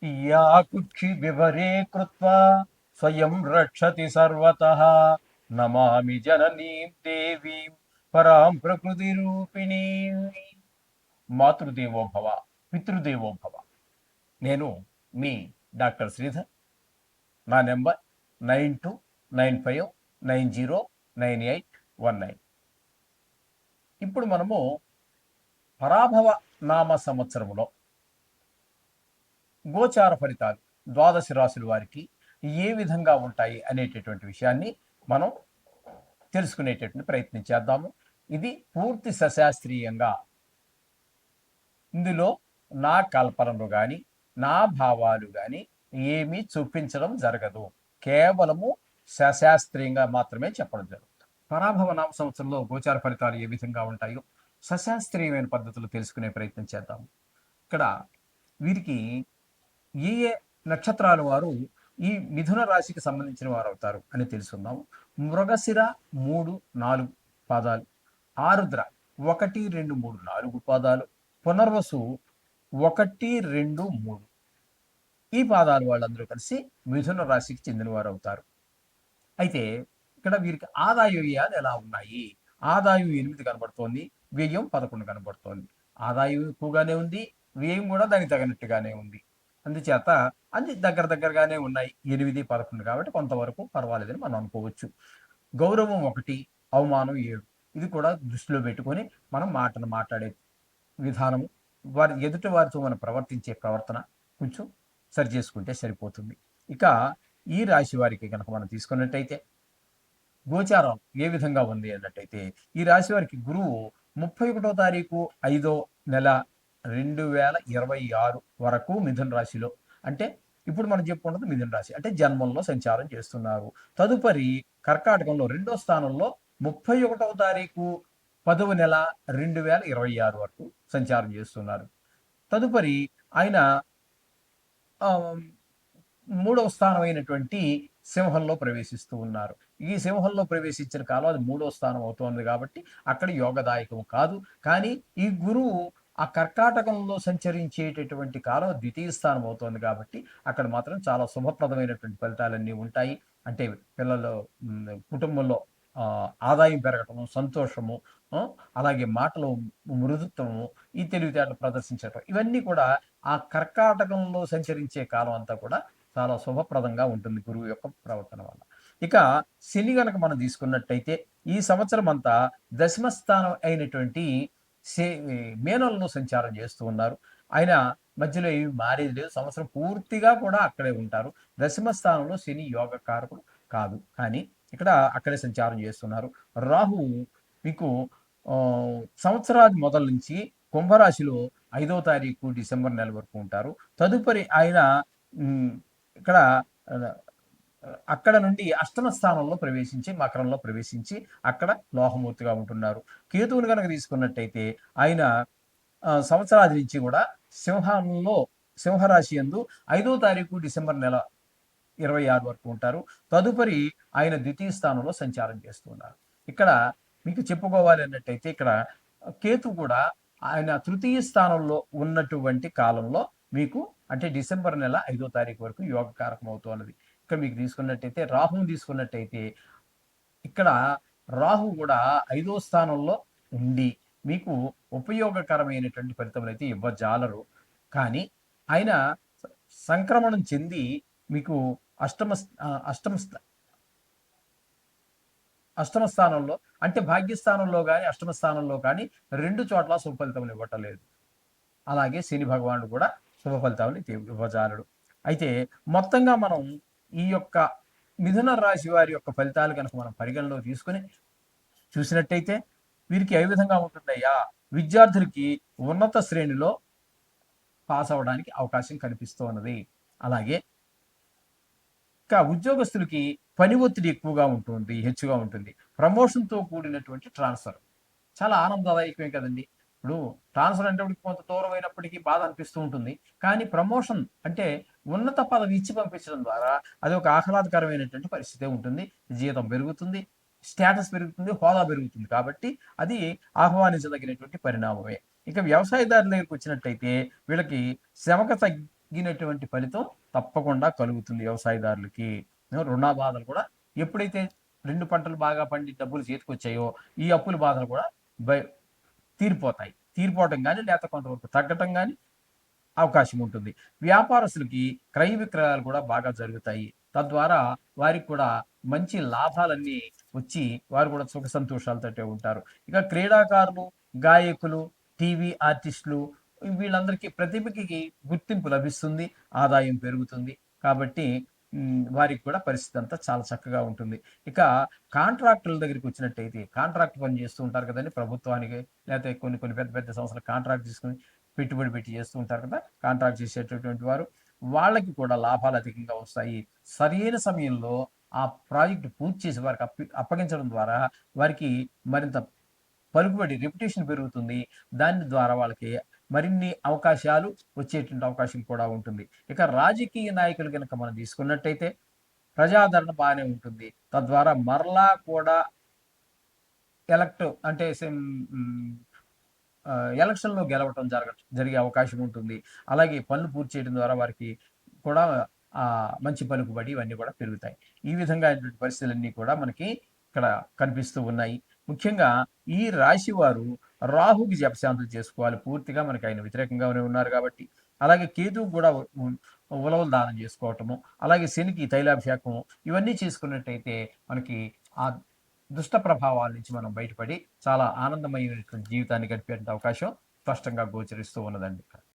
या कुक्षि विवरे कृत्वा स्वयं रक्षति सर्वतः नमामि जननीं देवीं परां ప్రకృతిరూపిణీ. మాతృదేవో భవ, పితృదేవో భవ. నేను మీ డాక్టర్ శ్రీధర్. నా నెంబర్ 9295909819. ఇప్పుడు మనము పరాభవ నామ సంవత్సరములో గోచార ఫలితాలు ద్వాదశ రాశుల వారికి ఏ విధంగా ఉంటాయి అనేటటువంటి విషయాన్ని మనం తెలుసుకునేటటువంటి ప్రయత్నం చేద్దాము. ఇది పూర్తి సశాస్త్రీయంగా, ఇందులో నా కల్పనలు కానీ నా భావాలు కానీ ఏమీ చూపించడం జరగదు. కేవలము సశాస్త్రీయంగా మాత్రమే చెప్పడం జరుగుతుంది. పరాభవ నామ సంవత్సరంలో గోచార ఫలితాలు ఏ విధంగా ఉంటాయో సశాస్త్రీయమైన పద్ధతులు తెలుసుకునే ప్రయత్నం చేద్దాము. ఇక్కడ వీరికి ఏ ఏ నక్షత్రాల వారు ఈ మిథున రాశికి సంబంధించిన వారు అవుతారు అని తెలుసుకుందాము. మృగశిర 3, 4 పాదాలు, ఆరుద్ర 1, 2, 3, 4 పాదాలు, పునర్వసు 1, 2, 3 ఈ పాదాలు వాళ్ళందరూ కలిసి మిథున రాశికి చెందిన వారు అవుతారు. అయితే ఇక్కడ వీరికి ఆదాయ వ్యయాలు ఎలా ఉన్నాయి? ఆదాయం 8 కనబడుతోంది, వ్యయం 11 కనబడుతోంది. ఆదాయం ఎక్కువగానే ఉంది, వ్యయం కూడా దానికి తగినట్టుగానే ఉంది. అందుచేత అన్ని దగ్గరగానే ఉన్నాయి, 8, 11 కాబట్టి కొంతవరకు పర్వాలేదని మనం అనుకోవచ్చు. గౌరవం 1, అవమానం 7. ఇది కూడా దృష్టిలో పెట్టుకొని మనం మాటను మాట్లాడే విధానము, వారి ఎదుటి వారితో మనం ప్రవర్తించే ప్రవర్తన కొంచెం సరి చేసుకుంటే సరిపోతుంది. ఇక ఈ రాశి వారికి కనుక మనం తీసుకున్నట్టయితే గోచారం ఏ విధంగా ఉంది అన్నట్టయితే, ఈ రాశి వారికి గురువు 31వ తారీఖు 5వ నెల 2026 వరకు మిథున రాశిలో, అంటే ఇప్పుడు మనం చెప్పుకున్నది మిథున రాశి అంటే జన్మంలో సంచారం చేస్తున్నారు. తదుపరి కర్కాటకంలో 2వ స్థానంలో 31వ తారీఖు 10వ నెల 2026 వరకు సంచారం చేస్తున్నారు. తదుపరి ఆయన 3వ స్థానం అయినటువంటి సింహంలో ప్రవేశిస్తూ ఉన్నారు. ఈ సింహంలో ప్రవేశించిన కాలం అది 3వ స్థానం అవుతోంది కాబట్టి అక్కడ యోగదాయకం కాదు. కానీ ఈ గురువు ఆ కర్కాటకంలో సంచరించేటటువంటి కాలం 2వ స్థానం అవుతోంది కాబట్టి అక్కడ మాత్రం చాలా శుభప్రదమైనటువంటి ఫలితాలన్నీ ఉంటాయి. అంటే పిల్లలు, కుటుంబంలో ఆదాయం పెరగటము, సంతోషము, అలాగే మాటలు మృదుత్వము, ఈ తెలివితేటలు ప్రదర్శించటం, ఇవన్నీ కూడా ఆ కర్కాటకంలో సంచరించే కాలం అంతా కూడా చాలా శుభప్రదంగా ఉంటుంది గురువు యొక్క ప్రవర్తన వల్ల. ఇక శని గనక మనం తీసుకున్నట్టయితే ఈ సంవత్సరం అంతా దశమ స్థానం అయినటువంటి మేనంలో సంచారం చేస్తూ ఉన్నారు. ఆయన మధ్యలో ఏమి మారేది లేదు, సంవత్సరం పూర్తిగా కూడా అక్కడే ఉంటారు. దశమ స్థానంలో శని యోగకారకుడు కాదు, కానీ ఇక్కడ అక్కడే సంచారం చేస్తున్నారు. రాహు మీకు సంవత్సరాది మొదల నుంచి కుంభరాశిలో 5వ తారీఖు డిసెంబర్ నెల వరకు ఉంటారు. తదుపరి ఆయన ఇక్కడ అక్కడ నుండి అష్టమ స్థానంలో ప్రవేశించి మకరంలో ప్రవేశించి అక్కడ లోహమూర్తిగా ఉంటున్నారు. కేతువుని కనుక తీసుకున్నట్టయితే ఆయన సంవత్సరాది నుంచి కూడా సింహరాశి యందు 5వ తారీఖు డిసెంబర్ నెల 26 వరకు ఉంటారు. తదుపరి ఆయన 2వ స్థానంలో సంచారం చేస్తున్నారు. ఇక్కడ మీకు చెప్పుకోవాలి అన్నట్టయితే ఇక్కడ కేతు కూడా ఆయన 3వ స్థానంలో ఉన్నటువంటి కాలంలో మీకు అంటే డిసెంబర్ నెల 5వ తారీఖు వరకు యోగకారకం అవుతున్నది. ఇక్కడ మీకు తీసుకున్నట్టయితే రాహుని తీసుకున్నట్టయితే ఇక్కడ రాహు కూడా 5వ స్థానంలో ఉండి మీకు ఉపయోగకరమైనటువంటి ఫలితములు అయితే ఇవ్వజాలరు. కానీ ఆయన సంక్రమణం చెంది మీకు అష్టమ స్థానంలో అంటే భాగ్యస్థానంలో కానీ అష్టమ స్థానంలో కానీ 2 చోట్ల శుభ ఫలితములు ఇవ్వటలేదు. అలాగే శని భగవానుడు కూడా శుభ ఫలితాలను ఇవ్వజాలడు. అయితే మొత్తంగా మనం ఈ యొక్క మిథున రాశి వారి యొక్క ఫలితాలు కనుక మనం పరిగణలో తీసుకుని చూసినట్టయితే వీరికి ఏ విధంగా ఉంటుందయ్యా? విద్యార్థులకి ఉన్నత శ్రేణిలో పాస్ అవ్వడానికి అవకాశం కనిపిస్తూ ఉన్నది. అలాగే ఇంకా ఉద్యోగస్తులకి పని ఒత్తిడి ఎక్కువగా ఉంటుంది, హెచ్చుగా ఉంటుంది. ప్రమోషన్తో కూడినటువంటి ట్రాన్స్ఫర్ చాలా ఆనందదాయకమే కదండి. ఇప్పుడు ట్రాన్స్ఫర్ అంటే కొంత దూరం అయినప్పటికీ బాధ అనిపిస్తూ ఉంటుంది. కానీ ప్రమోషన్ అంటే ఉన్నత పదవి ఇచ్చి పంపించడం ద్వారా అది ఒక ఆహ్లాదకరమైనటువంటి పరిస్థితి ఉంటుంది. జీతం పెరుగుతుంది, స్టేటస్ పెరుగుతుంది, హోదా పెరుగుతుంది. కాబట్టి అది ఆహ్వానించదగినటువంటి పరిణామమే. ఇక వ్యవసాయదారుల దగ్గరికి వచ్చినట్టయితే వీళ్ళకి తగినటువంటి ఫలితం తప్పకుండా కలుగుతుంది వ్యవసాయదారులకి. రుణ బాధలు కూడా ఎప్పుడైతే 2 పంటలు బాగా పండి డబ్బులు చేతికొచ్చాయో, ఈ అప్పుల బాధలు కూడా బై తీరిపోతాయి. తీరిపోవటం గాని, లేతే కొంతవరకు తగ్గటం గాని అవకాశం ఉంటుంది. వ్యాపారస్తులకి క్రయ విక్రయాలు కూడా బాగా జరుగుతాయి. తద్వారా వారికి కూడా మంచి లాభాలన్నీ వచ్చి వారు కూడా సుఖ సంతోషాలతోటే ఉంటారు. ఇక క్రీడాకారులు, గాయకులు, టీవీ ఆర్టిస్టులు వీళ్ళందరికీ ప్రతిభకి గుర్తింపు లభిస్తుంది. ఆదాయం పెరుగుతుంది. కాబట్టి వారికి కూడా పరిస్థితి అంతా చాలా చక్కగా ఉంటుంది. ఇక కాంట్రాక్టుల దగ్గరికి వచ్చినట్టయితే కాంట్రాక్ట్ పని చేస్తూ ఉంటారు కదండీ ప్రభుత్వానికి. లేతే కొన్ని కొన్ని పెద్ద పెద్ద సంస్థలు కాంట్రాక్ట్ తీసుకొని పెట్టుబడి పెట్టి చేస్తూ ఉంటారు కదా! కాంట్రాక్ట్ చేసేటటువంటి వారు. వాళ్ళకి కూడా లాభాలు అధికంగా వస్తాయి. సరైన సమయంలో ఆ ప్రాజెక్ట్ పూర్తి చేసి వారికి అప్పగించడం ద్వారా వారికి మరింత పలుకుబడి, రెప్యుటేషన్ పెరుగుతుంది. దాని ద్వారా వాళ్ళకి మరిన్ని అవకాశాలు వచ్చేటువంటి అవకాశం కూడా ఉంటుంది. ఇక రాజకీయ నాయకులు గనక మనం తీసుకున్నట్టయితే ప్రజాదరణ బానే ఉంటుంది. తద్వారా మరలా కూడా ఎలక్ట్ అంటే ఎలక్షన్‌లో గెలవటం జరిగే అవకాశం ఉంటుంది. అలాగే పనులు పూర్తి చేయడం ద్వారా వారికి కూడా మంచి పలుకుబడి ఇవన్నీ కూడా పెరుగుతాయి. ఈ విధంగా అయినటువంటి పరిస్థితులన్నీ కూడా మనకి ఇక్కడ కనిపిస్తూ ఉన్నాయి. ముఖ్యంగా ఈ రాశి వారు రాహుకి జపశాంతులు చేసుకోవాలి. పూర్తిగా మనకి ఆయన వ్యతిరేకంగానే ఉన్నారు కాబట్టి. అలాగే కేతువుకి కూడా ఉలవలు దానం చేసుకోవటము, అలాగే శనికి తైలాభిషేకం ఇవన్నీ చేసుకున్నట్టయితే మనకి ఆ దుష్ట ప్రభావాల నుంచి మనం బయటపడి చాలా ఆనందమయమైనటువంటి జీవితాన్ని గడిపేటువంటి అవకాశం స్పష్టంగా గోచరిస్తూ ఉన్నదండి.